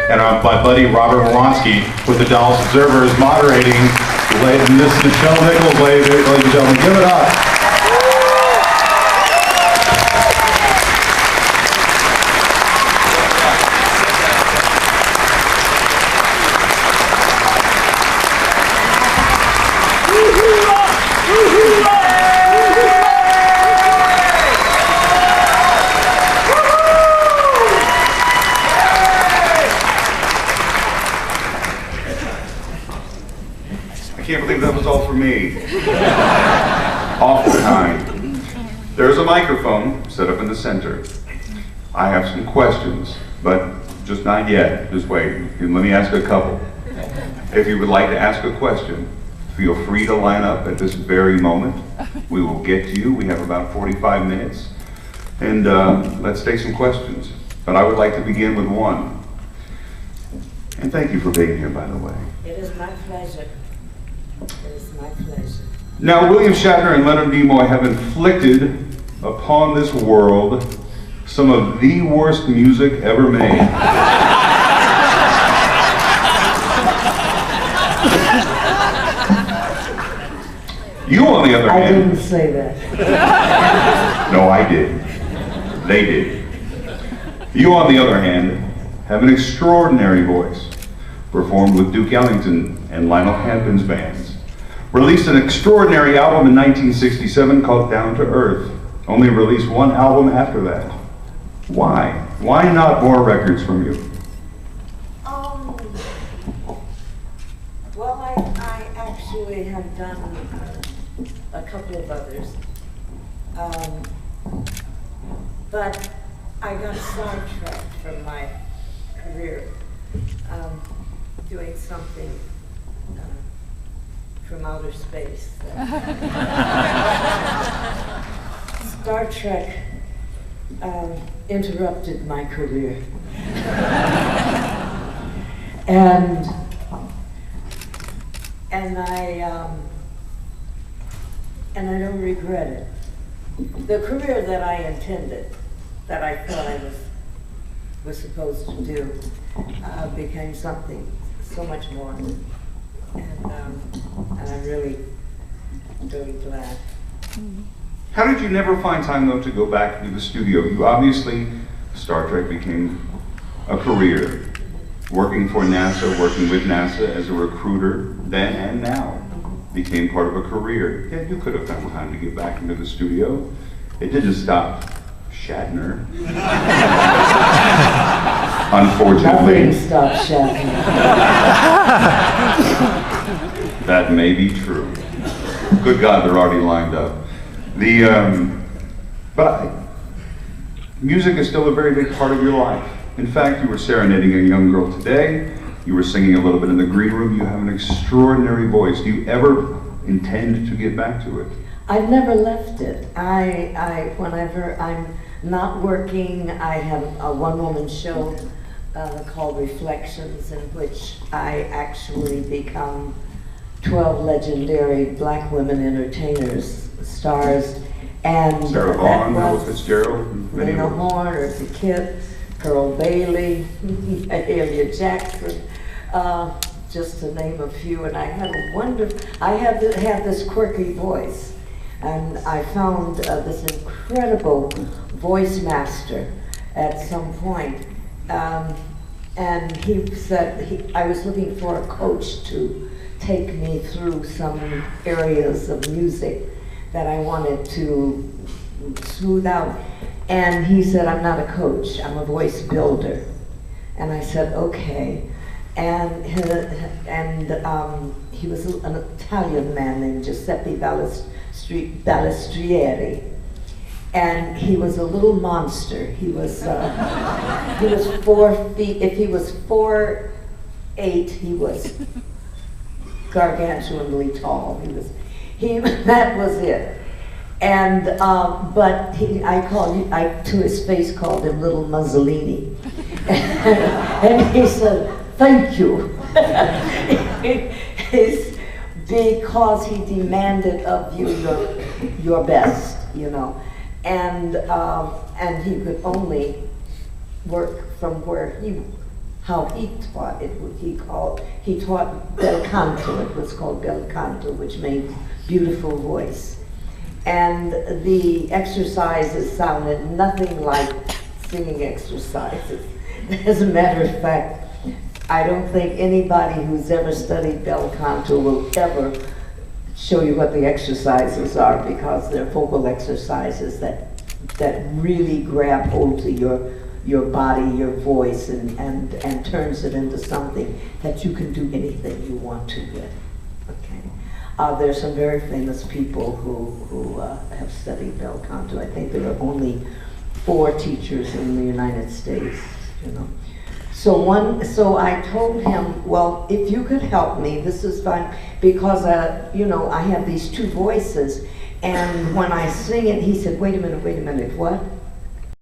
and my buddy Robert Moronsky with the Dallas Observer is moderating. And this is Nichelle Nichols, ladies and gentlemen. Give it up. I can't believe that was all for me. Awful kind. There's a microphone set up in the center. I have some questions, but just not yet. Just wait. Let me ask a couple. If you would like to ask a question, feel free to line up at this very moment. We will get to you. We have about 45 minutes. And let's take some questions. But I would like to begin with one. And thank you for being here, by the way. It is my pleasure. It is my pleasure. Now, William Shatner and Leonard Nimoy have inflicted upon this world some of the worst music ever made. You, on the other hand... I didn't say that. No, I did. They did. You, on the other hand, have an extraordinary voice. Performed with Duke Ellington and Lionel Hampton's bands. Released an extraordinary album in 1967 called Down to Earth. Only released one album after that. Why? Why not more records from you? Well, I actually have done a couple of others. But I got sidetracked from my career. Doing something from outer space. Star Trek interrupted my career. and I don't regret it. The career that I intended, that I thought I was supposed to do, became something so much more, and I'm really, really glad. How did you never find time, though, to go back to the studio? You obviously, Star Trek became a career, working for NASA, working with NASA as a recruiter, then and now, became part of a career. Yeah, you could have found time to get back into the studio. It didn't stop Shatner. Unfortunately. Nothing stops Shatner. That may be true. Good God, they're already lined up. But music is still a very big part of your life. In fact, you were serenading a young girl today. You were singing a little bit in the green room. You have an extraordinary voice. Do you ever intend to get back to it? I've never left it. Whenever I'm not working, I have a one-woman show called Reflections, in which I actually become 12 legendary black women entertainers, stars, and Sarah Vaughan, Ella Fitzgerald, Lena Horne, Eartha Kitt, Pearl Bailey, Amelia Jackson, just to name a few. And I have this quirky voice, and I found this incredible voice master at some point. And he said I was looking for a coach to take me through some areas of music that I wanted to smooth out. And he said, I'm not a coach, I'm a voice builder. And I said, okay. And he was an Italian man named Giuseppe Balestrieri. And he was a little monster. He was 4 feet. If he was 4'8", he was gargantuanly tall. That was it. And but I to his face called him Little Mussolini, and he said, "Thank you," because he demanded of you your best, you know, and he could only work from where he how he taught it. He taught bel canto. It was called bel canto, which means beautiful voice. And the exercises sounded nothing like singing exercises. As a matter of fact, I don't think anybody who's ever studied bel canto will ever show you what the exercises are, because they're vocal exercises that really grab hold to your body, your voice, and turns it into something that you can do anything you want to with. Okay. There's some very famous people who have studied bel canto. I think there are only 4 teachers in the United States, you know. So I told him, well, if you could help me, this is fine, because you know, I have these 2 voices, and when I sing it, he said, wait a minute, what?